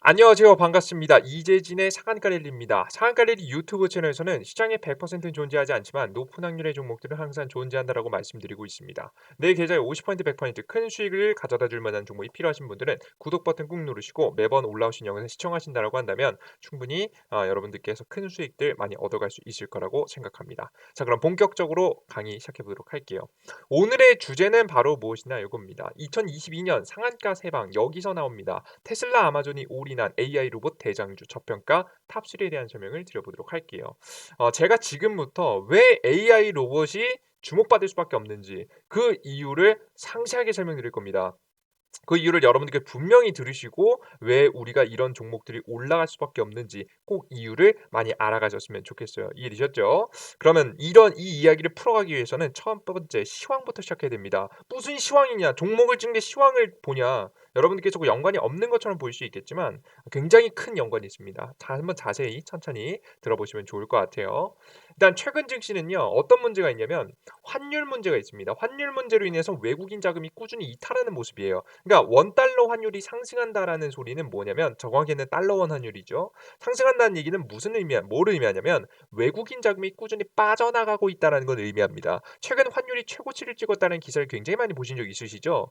안녕하세요. 반갑습니다. 이재진의 상한가 랠리입니다. 상한가 랠리 유튜브 채널에서는 시장의 100%는 존재하지 않지만 높은 확률의 종목들은 항상 존재한다라고 말씀드리고 있습니다. 내 계좌에 50% 100% 큰 수익을 가져다 줄 만한 종목이 필요하신 분들은 구독 버튼 꾹 누르시고 매번 올라오신 영상 시청하신다라고 한다면 충분히 여러분들께서 큰 수익들 많이 얻어갈 수 있을 거라고 생각합니다. 자, 그럼 본격적으로 강의 시작해 보도록 할게요. 오늘의 주제는 바로 무엇이냐 이겁니다. 2022년 상한가 세방 여기서 나옵니다. 테슬라, 아마존이 올인한 AI 로봇 대장주 저평가 탑3에 대한 설명을 드려보도록 할게요. 제가 지금부터 왜 AI 로봇이 주목받을 수밖에 없는지 그 이유를 상세하게 설명드릴 겁니다. 그 이유를 여러분들께 분명히 들으시고 왜 우리가 이런 종목들이 올라갈 수밖에 없는지 꼭 이유를 많이 알아가셨으면 좋겠어요. 이해되셨죠? 그러면 이 이야기를 풀어가기 위해서는 첫 번째 시황부터 시작해야 됩니다. 무슨 시황이냐? 종목을 찍는 게 시황을 보냐? 여러분들께서 연관이 없는 것처럼 보일 수 있겠지만 굉장히 큰 연관이 있습니다. 한번 자세히 천천히 들어보시면 좋을 것 같아요. 일단 최근 증시는요. 어떤 문제가 있냐면 환율 문제가 있습니다. 환율 문제로 인해서 외국인 자금이 꾸준히 이탈하는 모습이에요. 그러니까 원달러 환율이 상승한다라는 소리는 뭐냐면 정확히는 달러원 환율이죠. 상승한다는 얘기는 뭘 의미하냐면 외국인 자금이 꾸준히 빠져나가고 있다라는 걸 의미합니다. 최근 환율이 최고치를 찍었다는 기사를 굉장히 많이 보신 적 있으시죠?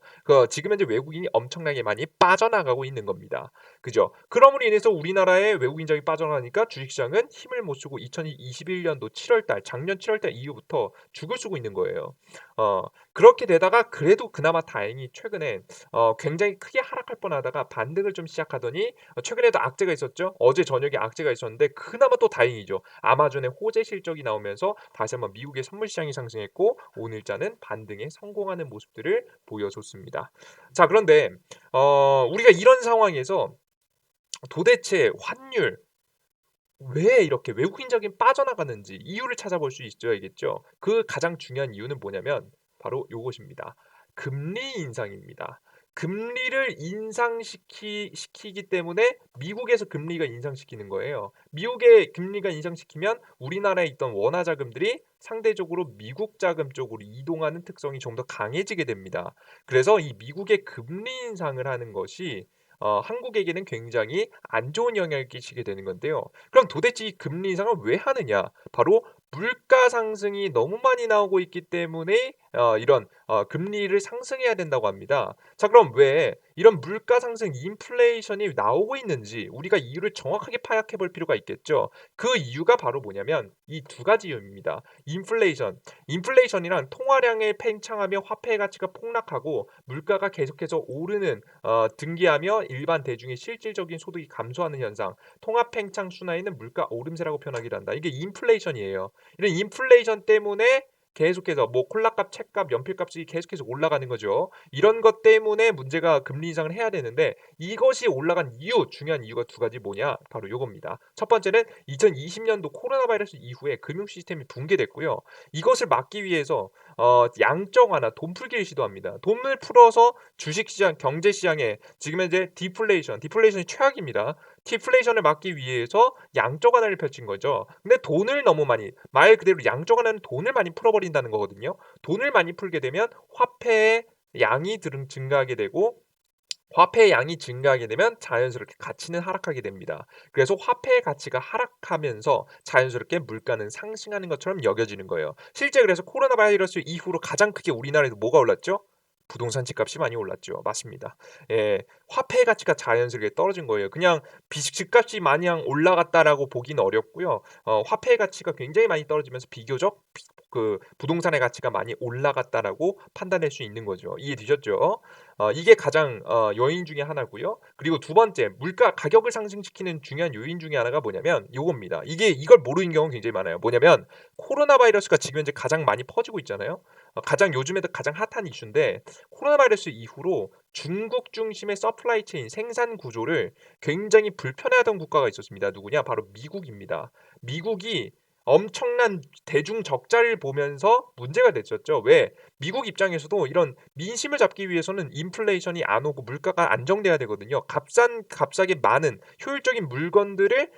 지금 현재 외국인이 엄청나게 많이 빠져나가고 있는 겁니다. 그죠? 그럼으로 인해서 우리나라의 외국인 자금이 빠져나가니까 주식시장은 힘을 못 쓰고 2021년도 7월달 작년 7월달 이후부터 죽을 쓰고 있는 거예요. 그렇게 되다가 그래도 그나마 다행히 최근에 굉장히 크게 하락할 뻔하다가 반등을 좀 시작하더니 최근에도 악재가 있었죠. 어제 저녁에 악재가 있었는데 그나마 또 다행이죠. 아마존의 호재 실적이 나오면서 다시 한번 미국의 선물 시장이 상승했고 오늘자는 반등에 성공하는 모습들을 보여줬습니다. 자, 그런데 우리가 이런 상황에서 도대체 환율 왜 이렇게 외국인 자금이 빠져나가는지 이유를 찾아볼 수 있어야겠죠. 그 가장 중요한 이유는 뭐냐면 바로 요것입니다. 금리 인상입니다. 금리를 시키기 때문에 미국에서 금리가 인상시키는 거예요. 미국의 금리가 인상시키면 우리나라에 있던 원화 자금들이 상대적으로 미국 자금 쪽으로 이동하는 특성이 좀 더 강해지게 됩니다. 그래서 이 미국의 금리 인상을 하는 것이 한국에게는 굉장히 안 좋은 영향을 끼치게 되는 건데요. 그럼 도대체 이 금리 인상을 왜 하느냐? 바로 물가 상승이 너무 많이 나오고 있기 때문에 이런 금리를 상승해야 된다고 합니다. 자, 그럼 왜 이런 물가 상승 인플레이션이 나오고 있는지 우리가 이유를 정확하게 파악해 볼 필요가 있겠죠. 그 이유가 바로 뭐냐면 이 두 가지 이유입니다. 인플레이션이란 통화량을 팽창하며 화폐 가치가 폭락하고 물가가 계속해서 오르는 등기하며 일반 대중의 실질적인 소득이 감소하는 현상, 통합 팽창 순환에는 물가 오름세라고 표현하기도 한다. 이게 인플레이션이에요. 이런 인플레이션 때문에 계속해서 뭐 콜라값, 책값, 연필값이 계속해서 올라가는 거죠. 이런 것 때문에 문제가 금리 인상을 해야 되는데 이것이 올라간 이유, 중요한 이유가 두 가지 뭐냐? 바로 요겁니다. 첫 번째는 2020년도 코로나 바이러스 이후에 금융 시스템이 붕괴됐고요. 이것을 막기 위해서 양적 완화, 돈 풀기를 시도합니다. 돈을 풀어서 주식시장, 경제시장에 지금 현재 디플레이션이 최악입니다. 디플레이션을 막기 위해서 양적 완화를 펼친 거죠. 근데 돈을 너무 많이 말 그대로 양적 완화는 돈을 많이 풀어버린다는 거거든요. 돈을 많이 풀게 되면 화폐의 양이 증가하게 되고 화폐의 양이 증가하게 되면 자연스럽게 가치는 하락하게 됩니다. 그래서 화폐의 가치가 하락하면서 자연스럽게 물가는 상승하는 것처럼 여겨지는 거예요. 실제 그래서 코로나 바이러스 이후로 가장 크게 우리나라에도 뭐가 올랐죠? 부동산 집값이 많이 올랐죠. 맞습니다. 예, 화폐의 가치가 자연스럽게 떨어진 거예요. 그냥 집값이 마냥 올라갔다라고 보기는 어렵고요. 화폐의 가치가 굉장히 많이 떨어지면서 비교적 부동산의 가치가 많이 올라갔다라고 판단할 수 있는 거죠. 이해되셨죠? 이게 가장 요인 중에 하나고요. 그리고 두 번째, 물가 가격을 상승시키는 중요한 요인 중에 하나가 뭐냐면 요겁니다. 이걸 모르는 경우가 굉장히 많아요. 뭐냐면 코로나 바이러스가 지금 현재 가장 많이 퍼지고 있잖아요. 요즘에도 가장 핫한 이슈인데 코로나 바이러스 이후로 중국 중심의 서플라이 체인 생산 구조를 굉장히 불편해하던 국가가 있었습니다. 누구냐? 바로 미국입니다. 미국이 엄청난 대중 적자를 보면서 문제가 됐었죠. 왜? 미국 입장에서도 이런 민심을 잡기 위해서는 인플레이션이 안 오고 물가가 안정돼야 되거든요. 값싸게 많은 효율적인 물건들을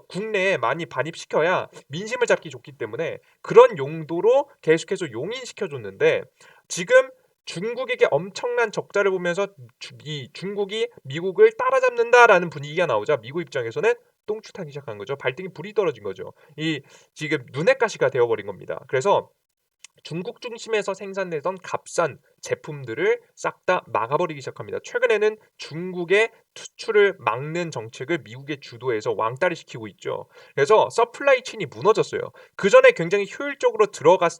국내에 많이 반입시켜야 민심을 잡기 좋기 때문에 그런 용도로 계속해서 용인시켜 줬는데 지금 중국에게 엄청난 적자를 보면서 이 중국이 미국을 따라잡는다라는 분위기가 나오자 미국 입장에서는 똥줄 타기 시작한 거죠. 발등에 불이 떨어진 거죠. 이 지금 눈엣 가시가 되어 버린 겁니다. 그래서 중국 중심에서 생산되던 값싼 제품들을 싹 다 막아버리기 시작합니다. 최근에는 중국의 수출을 막는 정책을 미국의 주도해서 왕따를 시키고 있죠. 그래서 서플라이 체인이 무너졌어요. 그전에 굉장히 효율적으로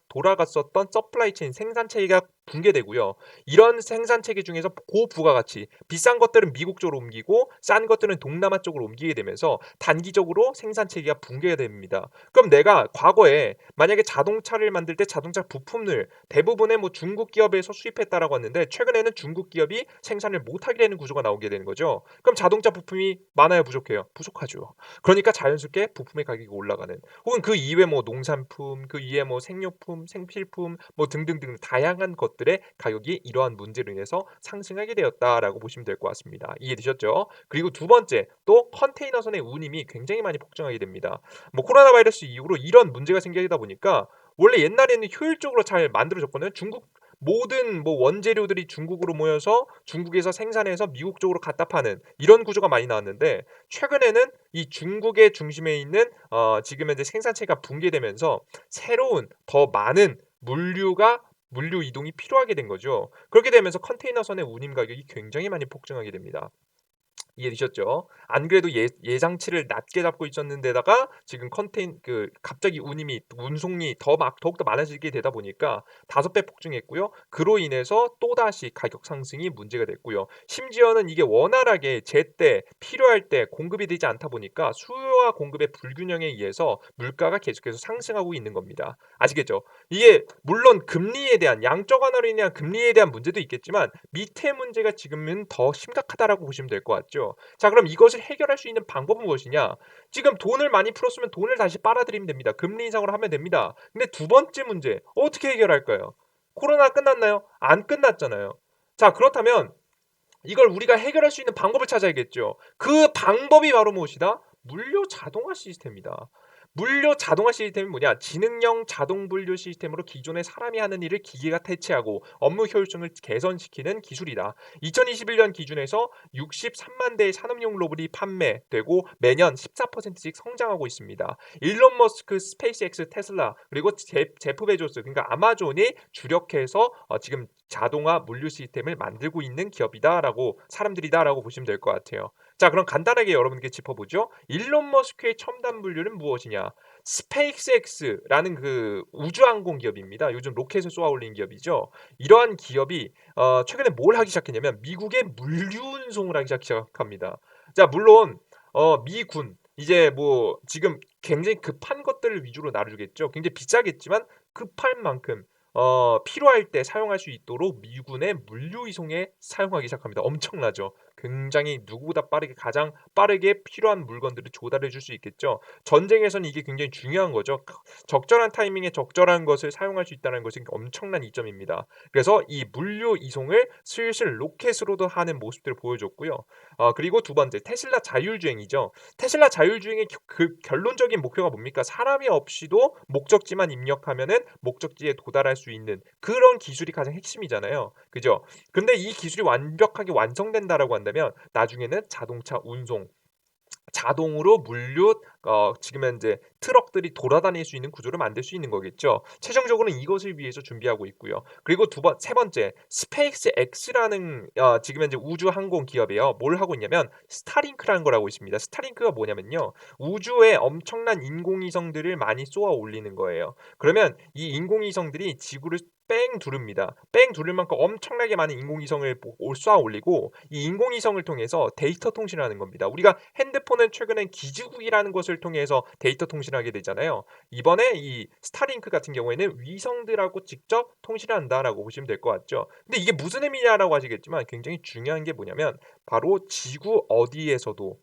돌아갔었던 서플라이 체인 생산 체계가 붕괴되고요. 이런 생산 체계 중에서 고부가가치, 비싼 것들은 미국 쪽으로 옮기고 싼 것들은 동남아 쪽으로 옮기게 되면서 단기적으로 생산 체계가 붕괴가 됩니다. 그럼 내가 과거에 만약에 자동차를 만들 때 자동차 부품을 대부분의 뭐 중국 기업에서 수입했다라고 하는데 최근에는 중국 기업이 생산을 못하게 되는 구조가 나오게 되는 거죠. 그럼 자동차 부품이 많아요, 부족해요? 부족하죠. 그러니까 자연스럽게 부품의 가격이 올라가는 혹은 그 이외 뭐 농산품, 그 이외 뭐 생료품, 생필품 뭐 등등등 다양한 것들의 가격이 이러한 문제로 인해서 상승하게 되었다라고 보시면 될 것 같습니다. 이해되셨죠? 그리고 두 번째, 또 컨테이너선의 운임이 굉장히 많이 폭증하게 됩니다. 뭐 코로나 바이러스 이후로 이런 문제가 생기다 보니까 원래 옛날에는 효율적으로 잘 만들어졌거든요. 중국 모든 뭐 원재료들이 중국으로 모여서 중국에서 생산해서 미국 쪽으로 갖다 파는 이런 구조가 많이 나왔는데 최근에는 이 중국의 중심에 있는 지금 현재 생산체가 붕괴되면서 새로운 더 많은 물류 이동이 필요하게 된 거죠. 그렇게 되면서 컨테이너선의 운임 가격이 굉장히 많이 폭증하게 됩니다. 이해되셨죠? 안 그래도 예상치를 낮게 잡고 있었는데다가 지금 갑자기 운송이 더욱더 많아지게 되다 보니까 5배 폭증했고요. 그로 인해서 또다시 가격 상승이 문제가 됐고요. 심지어는 이게 원활하게 제때 필요할 때 공급이 되지 않다 보니까 수요와 공급의 불균형에 의해서 물가가 계속해서 상승하고 있는 겁니다. 아시겠죠? 이게 물론 금리에 대한 양적 완화로 인한 금리에 대한 문제도 있겠지만 밑에 문제가 지금은 더 심각하다라고 보시면 될 것 같죠. 자, 그럼 이것을 해결할 수 있는 방법은 무엇이냐? 지금 돈을 많이 풀었으면 돈을 다시 빨아들이면 됩니다. 금리 인상으로 하면 됩니다. 근데 두 번째 문제, 어떻게 해결할까요? 코로나 끝났나요? 안 끝났잖아요. 자, 그렇다면 이걸 우리가 해결할 수 있는 방법을 찾아야겠죠. 그 방법이 바로 무엇이다? 물류 자동화 시스템이다. 물류 자동화 시스템이 뭐냐? 지능형 자동 분류 시스템으로 기존에 사람이 하는 일을 기계가 대체하고 업무 효율성을 개선시키는 기술이다. 2021년 기준에서 63만 대의 산업용 로봇이 판매되고 매년 14%씩 성장하고 있습니다. 일론 머스크, 스페이스X, 테슬라 그리고 제프 베조스 그러니까 아마존이 주력해서 지금 자동화 물류 시스템을 만들고 있는 기업이다라고 사람들이다라고 보시면 될 것 같아요. 자, 그럼 간단하게 여러분께 짚어보죠. 일론 머스크의 첨단 물류는 무엇이냐? 스페이스X라는 그 우주항공 기업입니다. 요즘 로켓을 쏘아 올린 기업이죠. 이러한 기업이 최근에 뭘 하기 시작했냐면 미국의 물류 운송을 하기 시작합니다. 자, 물론 미군 이제 뭐 지금 굉장히 급한 것들을 위주로 나눠주겠죠. 굉장히 비싸겠지만 급할 만큼 필요할 때 사용할 수 있도록 미군의 물류 이송에 사용하기 시작합니다. 엄청나죠. 굉장히 누구보다 빠르게 가장 빠르게 필요한 물건들을 조달해 줄 수 있겠죠. 전쟁에서는 이게 굉장히 중요한 거죠. 적절한 타이밍에 적절한 것을 사용할 수 있다는 것이 엄청난 이점입니다. 그래서 이 물류 이송을 슬슬 로켓으로도 하는 모습들을 보여줬고요. 그리고 두 번째 테슬라 자율주행이죠. 테슬라 자율주행의 그 결론적인 목표가 뭡니까? 사람이 없이도 목적지만 입력하면은 목적지에 도달할 수 있는 그런 기술이 가장 핵심이잖아요. 그죠? 근데 이 기술이 완벽하게 완성된다라고 한다면 나중에는 자동차 운송 자동으로 물류 지금 현재 트럭들이 돌아다닐 수 있는 구조를 만들 수 있는 거겠죠. 최종적으로는 이것을 위해서 준비하고 있고요. 그리고 세 번째 스페이스 X라는 지금 현재 우주 항공 기업이에요. 뭘 하고 있냐면 스타링크라는 걸 하고 있습니다. 스타링크가 뭐냐면요. 우주에 엄청난 인공위성들을 많이 쏘아 올리는 거예요. 그러면 이 인공위성들이 지구를 뺑 두릅니다. 뺑 두를 만큼 엄청나게 많은 인공위성을 쏘아 올리고 이 인공위성을 통해서 데이터 통신을 하는 겁니다. 우리가 핸드폰은 최근엔 기지국이라는 것을 통해서 데이터 통신을 하게 되잖아요. 이번에 이 스타링크 같은 경우에는 위성들하고 직접 통신을 한다라고 보시면 될 것 같죠. 근데 이게 무슨 의미냐라고 하시겠지만 굉장히 중요한 게 뭐냐면 바로 지구 어디에서도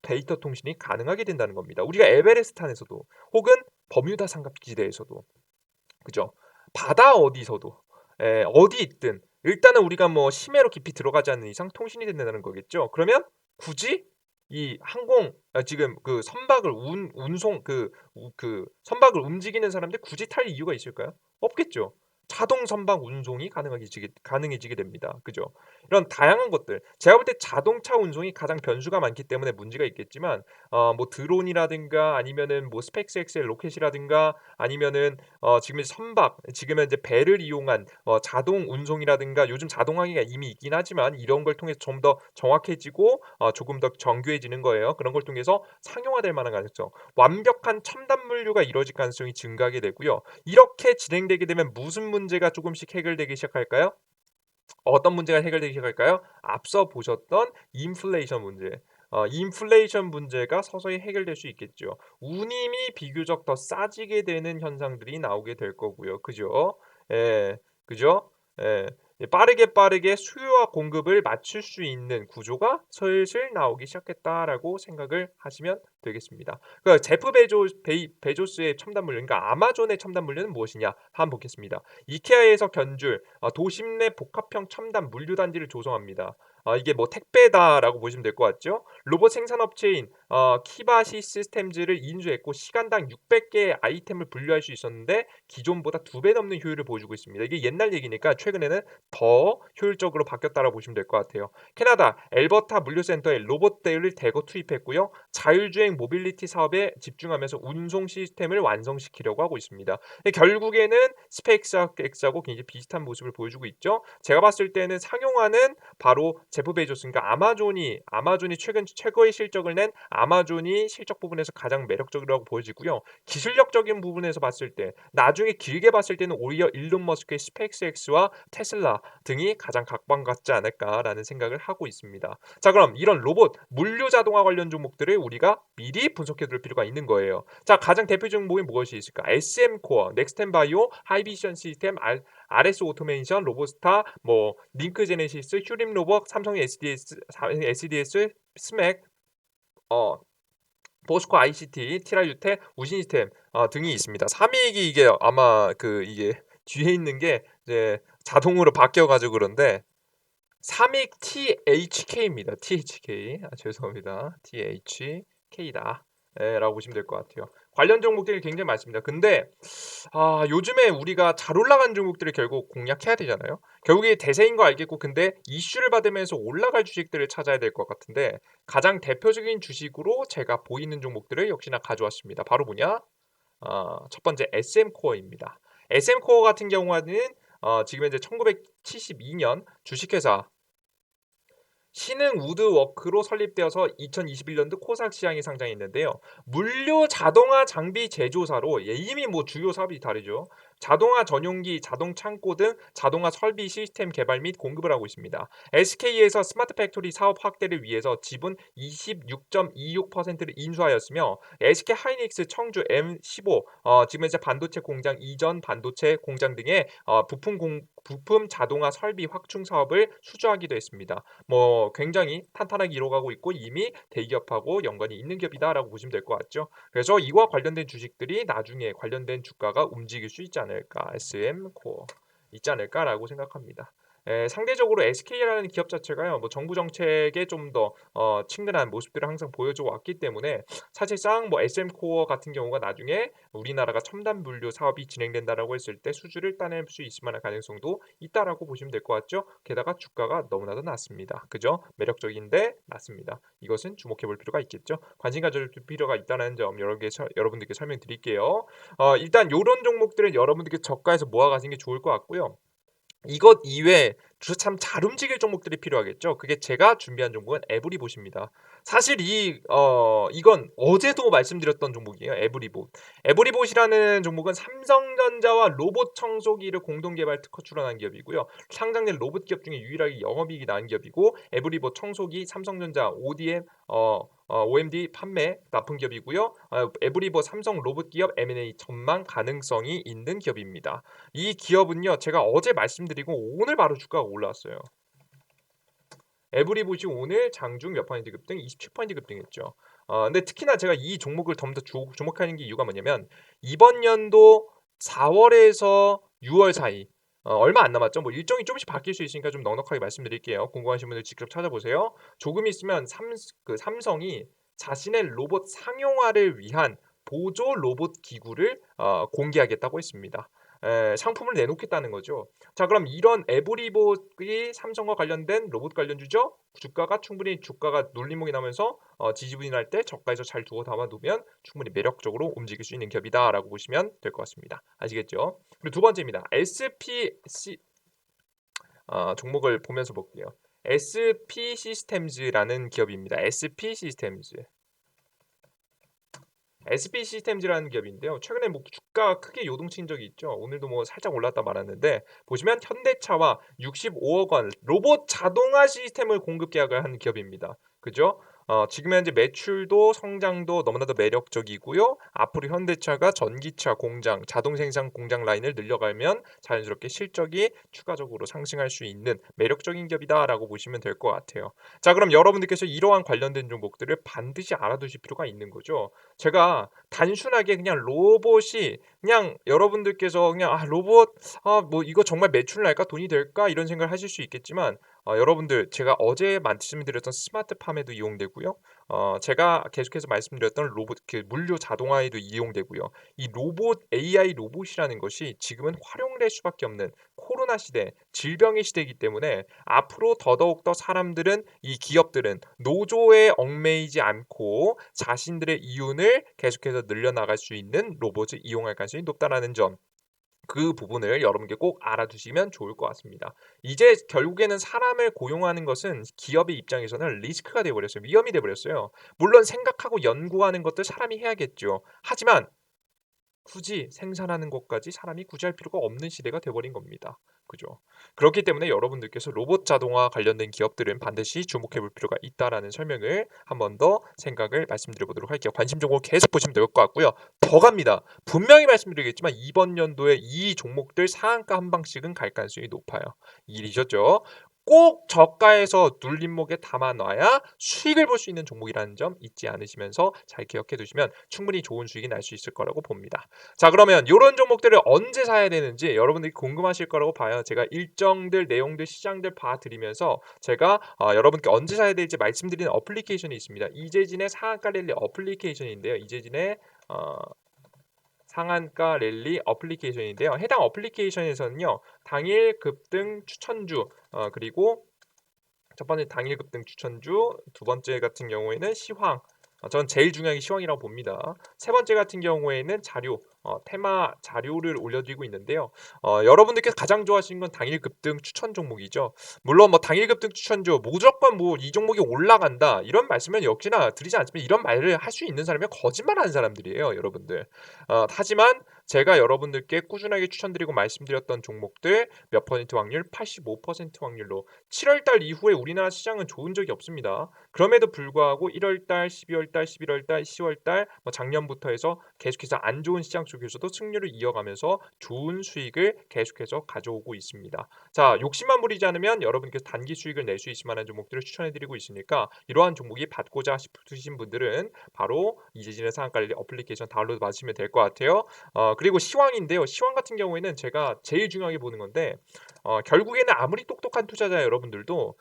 데이터 통신이 가능하게 된다는 겁니다. 우리가 에베레스트산에서도 혹은 버뮤다 삼각지대에서도 그죠? 바다 어디서도 어디 있든 일단은 우리가 뭐 심해로 깊이 들어가지 않는 이상 통신이 된다는 거겠죠. 그러면 굳이 이 지금 그 선박을 운송 그 선박을 움직이는 사람들 굳이 탈 이유가 있을까요? 없겠죠. 자동 선박 운송이 가능해지게 됩니다. 그죠? 이런 다양한 것들 제가 볼 때 자동차 운송이 가장 변수가 많기 때문에 문제가 있겠지만 뭐 드론이라든가 아니면은 뭐 스페이스X의 로켓이라든가 아니면은 지금 선박 지금은 이제 배를 이용한 자동 운송이라든가 요즘 자동화기가 이미 있긴 하지만 이런 걸 통해서 좀 더 정확해지고 조금 더 정교해지는 거예요. 그런 걸 통해서 상용화될 만한 가능성, 완벽한 첨단 물류가 이루어질 가능성이 증가하게 되고요. 이렇게 진행되게 되면 무슨 문제가 조금씩 해결되기 시작할까요? 어떤 문제가 해결되기 시작할까요? 앞서 보셨던 인플레이션 문제. 인플레이션 문제가 서서히 해결될 수 있겠죠. 운임이 비교적 더 싸지게 되는 현상들이 나오게 될 거고요. 그죠? 예. 그죠? 예. 빠르게 수요와 공급을 맞출 수 있는 구조가 슬슬 나오기 시작했다라고 생각을 하시면 되겠습니다. 그러니까 제프 베조스의 첨단 물류, 그러니까 아마존의 첨단 물류는 무엇이냐? 한번 보겠습니다. 이케아에서 견줄 도심 내 복합형 첨단 물류 단지를 조성합니다. 이게 뭐 택배다라고 보시면 될 것 같죠? 로봇 생산업체인 키바시 시스템즈를 인수했고 시간당 600개의 아이템을 분류할 수 있었는데 기존보다 2배 넘는 효율을 보여주고 있습니다. 이게 옛날 얘기니까 최근에는 더 효율적으로 바뀌었다라고 보시면 될 것 같아요. 캐나다 엘버타 물류센터에 로봇들을 대거 투입했고요. 자율주행 모빌리티 사업에 집중하면서 운송 시스템을 완성시키려고 하고 있습니다. 결국에는 스페이스X하고 굉장히 비슷한 모습을 보여주고 있죠. 제가 봤을 때는 상용화는 바로 제프 베조스, 그러니까 아마존이 최근 최고의 실적을 낸 아마존이 실적 부분에서 가장 매력적이라고 보여지고요. 기술력적인 부분에서 봤을 때 나중에 길게 봤을 때는 오히려 일론 머스크의 스페이스X와 테슬라 등이 가장 각광받지 않을까라는 생각을 하고 있습니다. 자, 그럼 이런 로봇, 물류 자동화 관련 종목들을 우리가 미리 분석해 둘 필요가 있는 거예요. 자, 가장 대표적인 종목이 무엇이 있을까? SM 코어, 넥스텐 바이오, 하이비전 시스템, RS 오토메이션, 로보스타, 뭐 링크 제네시스, 휴림 로봇, 삼성 SDS, 스맥, 어 보스코 ICT, 티라유테, 우신시스템 등이 있습니다. 3위익이 이게 아마 이게 뒤에 있는 게 이제 자동으로 바뀌어 가지고 그런데 3익 THK입니다. THK. 죄송합니다. THK다. 예, 라고 보시면 될 것 같아요. 관련 종목들이 굉장히 많습니다. 근데 요즘에 우리가 잘 올라간 종목들을 결국 공략해야 되잖아요. 결국에 대세인 거 알겠고 근데 이슈를 받으면서 올라갈 주식들을 찾아야 될 것 같은데 가장 대표적인 주식으로 제가 보이는 종목들을 역시나 가져왔습니다. 바로 뭐냐? 첫 번째 SM코어입니다. SM코어 같은 경우에는 지금 현재 1972년 주식회사 신흥 우드워크로 설립되어서 2021년도 코스닥 시장에 상장했는데요. 물류 자동화 장비 제조사로 이미 뭐 주요 사업이 다르죠. 자동화 전용기, 자동 창고 등 자동화 설비 시스템 개발 및 공급을 하고 있습니다. SK에서 스마트 팩토리 사업 확대를 위해서 지분 26.26%를 인수하였으며 SK 하이닉스 청주 M15 지금 현재 반도체 공장 이전 반도체 공장 등의 부품 자동화 설비 확충 사업을 수주하기도 했습니다. 뭐 굉장히 탄탄하게 이뤄가고 있고 이미 대기업하고 연관이 있는 기업이다라고 보시면 될 것 같죠. 그래서 이와 관련된 주식들이 나중에 관련된 주가가 움직일 수 있지 않을까, SM 코어 있지 않을까라고 생각합니다. 상대적으로 SK라는 기업 자체가요, 뭐 정부 정책에 좀 더 친근한 모습들을 항상 보여줘 왔기 때문에 사실상 뭐 SM 코어 같은 경우가 나중에 우리나라가 첨단 분류 사업이 진행된다라고 했을 때 수주를 따낼 수 있을 만한 가능성도 있다라고 보시면 될 것 같죠. 게다가 주가가 너무나도 낮습니다. 그죠? 매력적인데 낮습니다. 이것은 주목해 볼 필요가 있겠죠. 관심 가질 필요가 있다는 점 여러분들께 설명드릴게요. 일단 이런 종목들은 여러분들께 저가에서 모아가시는 게 좋을 것 같고요. 이것 이외에 참 잘 움직일 종목들이 필요하겠죠. 그게 제가 준비한 종목은 에브리봇입니다. 사실 이건 어제도 말씀드렸던 종목이에요. 에브리봇. 에브리봇이라는 종목은 삼성전자와 로봇 청소기를 공동 개발 특허 출원한 기업이고요. 상장된 로봇 기업 중에 유일하게 영업이익이 나는 기업이고 에브리봇 청소기 삼성전자 ODM OMD 판매 납품 기업이고요. 에브리봇 삼성 로봇 기업 M&A 전망 가능성이 있는 기업입니다. 이 기업은요, 제가 어제 말씀드리고 오늘 바로 주가가 올라왔어요. 에브리봇이 오늘 장중 몇 퍼센트 급등? 27% 급등했죠. 근데 특히나 제가 이 종목을 더 주목하는 게 이유가 뭐냐면 이번 연도 4월에서 6월 사이 얼마 안 남았죠. 뭐 일정이 조금씩 바뀔 수 있으니까 좀 넉넉하게 말씀드릴게요. 궁금하신 분들 직접 찾아보세요. 조금 있으면 삼성이 자신의 로봇 상용화를 위한 보조 로봇 기구를 공개하겠다고 했습니다. 상품을 내놓겠다는 거죠. 자, 그럼 이런 에브리봇이 삼성과 관련된 로봇 관련주죠. 주가가 눌림목이 나면서 지지부진할 때 저가에서 잘 두고 담아 두면 충분히 매력적으로 움직일 수 있는 기업이다라고 보시면 될 것 같습니다. 아시겠죠? 그리고 두 번째입니다. SPC 종목을 보면서 볼게요. SP 시스템즈라는 기업입니다. SP 시스템즈. SP 시스템즈라는 기업인데요. 최근에 뭐 주가가 크게 요동친 적이 있죠. 오늘도 뭐 살짝 올랐다 말았는데 보시면 현대차와 65억 원 로봇 자동화 시스템을 공급 계약을 한 기업입니다. 그죠? 지금 현재 매출도 성장도 너무나도 매력적이고요. 앞으로 현대차가 전기차 공장, 자동 생산 공장 라인을 늘려가면 자연스럽게 실적이 추가적으로 상승할 수 있는 매력적인 기업이다라고 보시면 될 것 같아요. 자, 그럼 여러분들께서 이러한 관련된 종목들을 반드시 알아두실 필요가 있는 거죠. 제가 단순하게 그냥 로봇이 그냥 여러분들께서 그냥 '아 로봇 뭐 이거 정말 매출 날까? 돈이 될까?' 이런 생각을 하실 수 있겠지만 여러분들 제가 어제 말씀드렸던 스마트팜에도 이용되고요. 제가 계속해서 말씀드렸던 로봇 그 물류 자동화에도 이용되고요. 이 로봇 AI 로봇이라는 것이 지금은 활용될 수밖에 없는 코로나 시대, 질병의 시대이기 때문에 앞으로 더더욱 더 사람들은 이 기업들은 노조에 얽매이지 않고 자신들의 이윤을 계속해서 늘려나갈 수 있는 로봇을 이용할 가능성이 높다라는 점. 그 부분을 여러분께 꼭 알아두시면 좋을 것 같습니다. 이제 결국에는 사람을 고용하는 것은 기업의 입장에서는 리스크가 되어 버렸어요. 위험이 돼 버렸어요. 물론 생각하고 연구하는 것들 사람이 해야겠죠. 하지만 굳이 생산하는 것까지 사람이 굳이 할 필요가 없는 시대가 돼 버린 겁니다. 그죠? 그렇기 때문에 여러분들께서 로봇 자동화 관련된 기업들은 반드시 주목해 볼 필요가 있다라는 설명을 한 번 더 생각을 말씀드려 보도록 할게요. 관심 종목 계속 보시면 될 것 같고요. 더 갑니다. 분명히 말씀드리겠지만 이번 연도에 이 종목들 상한가 한 방씩은 갈 가능성이 높아요. 일이셨죠? 꼭 저가에서 눌림목에 담아 놔야 수익을 볼 수 있는 종목이라는 점 잊지 않으시면서 잘 기억해 두시면 충분히 좋은 수익이 날 수 있을 거라고 봅니다. 자, 그러면 요런 종목들을 언제 사야 되는지 여러분들이 궁금하실 거라고 봐요. 제가 일정들 내용들 시장들 봐 드리면서 제가 여러분께 언제 사야 될지 말씀드리는 어플리케이션이 있습니다. 이재진의 상한가 랠리 어플리케이션인데요. 이재진의 어 상한가 랠리 어플리케이션인데요. 해당 어플리케이션에서는요. 당일 급등 추천주 그리고 첫 번째 당일 급등 추천주, 두 번째 같은 경우에는 시황. 전 제일 중요한 게 시황이라고 봅니다. 세 번째 같은 경우에는 자료, 테마 자료를 올려드리고 있는데요. 여러분들께서 가장 좋아하시는 건 당일 급등 추천 종목이죠. 물론 뭐 당일 급등 추천주 무조건 뭐 이 종목이 올라간다 이런 말씀은 역시나 드리지 않지만 이런 말을 할 수 있는 사람이 거짓말하는 사람들이에요, 여러분들. 하지만 제가 여러분들께 꾸준하게 추천드리고 말씀드렸던 종목들 몇 퍼센트 확률, 85% 확률로 7월 달 이후에 우리나라 시장은 좋은 적이 없습니다. 그럼에도 불구하고 1월 달, 12월 달, 11월 달, 10월 달 작년부터 해서 계속해서 안 좋은 시장 속에서도 승률을 이어가면서 좋은 수익을 계속해서 가져오고 있습니다. 자, 욕심만 부리지 않으면 여러분께서 단기 수익을 낼 수 있을 만한 종목들을 추천해 드리고 있으니까 이러한 종목이 받고자 싶으신 분들은 바로 이재진의 상한가 랠리 어플리케이션 다운로드 받으시면 될 것 같아요. 그리고 시황인데요. 시황 같은 경우에는 제가 제일 중요하게 보는 건데 결국에는 아무리 똑똑한 투자자 여러분들도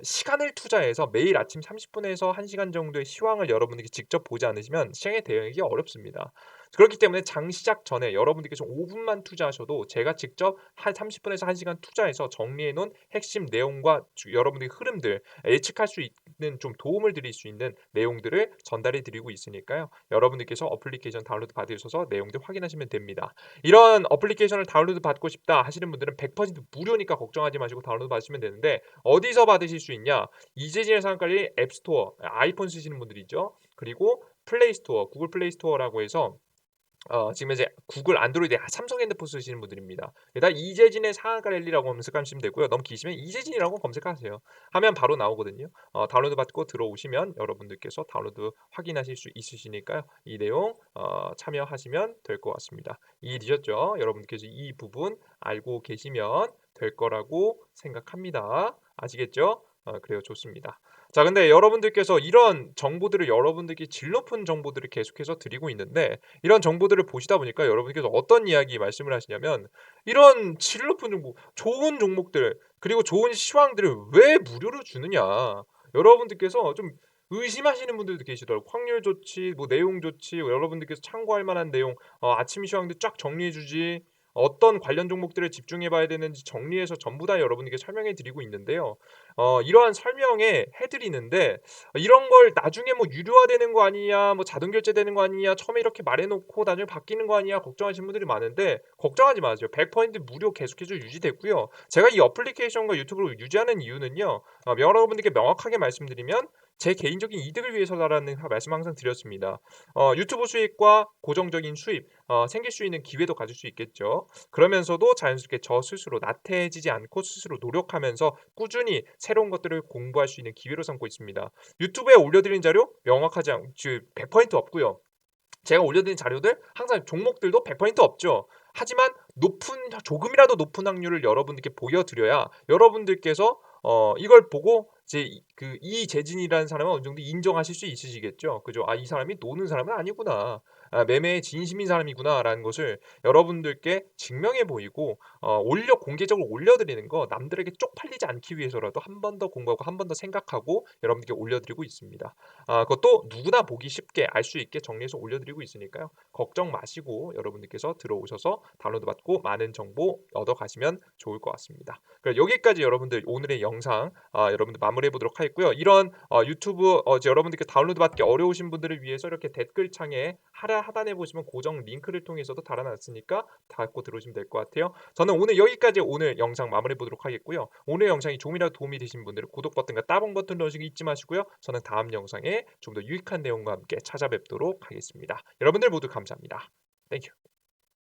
시간을 투자해서 매일 아침 30분에서 1시간 정도의 시황을 여러분들이 직접 보지 않으시면 시장에 대응하기 어렵습니다. 그렇기 때문에 장 시작 전에 여러분들께서 5분만 투자하셔도 제가 직접 한 30분에서 1시간 투자해서 정리해 놓은 핵심 내용과 여러분들의 흐름들 예측할 수 있는 좀 도움을 드릴 수 있는 내용들을 전달해 드리고 있으니까요. 여러분들께서 어플리케이션 다운로드 받으셔서 내용들 확인하시면 됩니다. 이런 어플리케이션을 다운로드 받고 싶다 하시는 분들은 100% 무료니까 걱정하지 마시고 다운로드 받으시면 되는데 어디서 받으실 수 있냐? 이재진의 상한가리 앱스토어, 아이폰 쓰시는 분들이죠. 그리고 플레이스토어, 구글 플레이스토어라고 해서 지금 이제 구글 안드로이드 삼성 핸드폰 쓰시는 분들입니다. 일단 이재진의 상한가 랠리라고 검색하시면 되고요. 너무 기시면 이재진이라고 검색하세요. 하면 바로 나오거든요. 다운로드 받고 들어오시면 여러분들께서 다운로드 확인하실 수 있으시니까요. 이 내용 참여하시면 될 것 같습니다. 이해되셨죠? 여러분들께서 이 부분 알고 계시면 될 거라고 생각합니다. 아시겠죠? 그래요. 좋습니다. 자, 근데 여러분들께서 이런 정보들을 여러분들께 질 높은 정보들을 계속해서 드리고 있는데 이런 정보들을 보시다 보니까 여러분께서 어떤 이야기 말씀을 하시냐면 이런 질 높은 정보, 좋은 종목들 그리고 좋은 시황들을 왜 무료로 주느냐. 여러분들께서 좀 의심하시는 분들도 계시더라고요. 확률 좋지, 뭐 내용 좋지, 여러분들께서 참고할 만한 내용, 아침 시황도 쫙 정리해 주지. 어떤 관련 종목들을 집중해 봐야 되는지 정리해서 전부 다 여러분에게 설명해 드리고 있는데요. 이러한 설명에 해 드리는데 이런 걸 나중에 뭐 유료화되는 거 아니냐, 뭐 자동 결제되는 거 아니냐, 처음에 이렇게 말해 놓고 나중에 바뀌는 거 아니냐 걱정하시는 분들이 많은데 걱정하지 마세요. 100% 무료 계속해서 유지되고요. 제가 이 어플리케이션과 유튜브를 유지하는 이유는요. 여러분들께 명확하게 말씀드리면 제 개인적인 이득을 위해서다라는 말씀 항상 드렸습니다. 유튜브 수익과 고정적인 수입 생길 수 있는 기회도 가질 수 있겠죠. 그러면서도 자연스럽게 저 스스로 나태해지지 않고 스스로 노력하면서 꾸준히 새로운 것들을 공부할 수 있는 기회로 삼고 있습니다. 유튜브에 올려드린 자료 명확하지 않 즉 100% 없고요. 제가 올려드린 자료들 항상 종목들도 100% 없죠. 하지만 조금이라도 높은 확률을 여러분들께 보여드려야 여러분들께서 이걸 보고 이제 이재진이라는 사람은 어느 정도 인정하실 수 있으시겠죠. 그죠? '아 이 사람이 노는 사람은 아니구나. 매매에 진심인 사람이구나.'라는 것을 여러분들께 증명해 보이고 공개적으로 올려드리는 거 남들에게 쪽팔리지 않기 위해서라도 한 번 더 공부하고 한 번 더 생각하고 여러분들께 올려드리고 있습니다. 그것도 누구나 보기 쉽게 알 수 있게 정리해서 올려드리고 있으니까요. 걱정 마시고 여러분들께서 들어오셔서 다운로드 받고 많은 정보 얻어가시면 좋을 것 같습니다. 여기까지 여러분들 오늘의 영상 여러분들 마무리해 보도록 하겠고요. 이런 유튜브 이제 여러분들께 다운로드 받기 어려우신 분들을 위해서 이렇게 댓글창에 하단에 보시면 고정 링크를 통해서도 달아놨으니까 닫고 들어오시면 될 것 같아요. 저는 여기까지 오늘 영상 마무리해 보도록 하겠고요. 오늘 영상이 조금이라도 도움이 되신 분들은 구독 버튼과 따봉 버튼 누르시기 잊지 마시고요. 저는 다음 영상에 좀 더 유익한 내용과 함께 찾아뵙도록 하겠습니다. 여러분들 모두 감사합니다. 땡큐.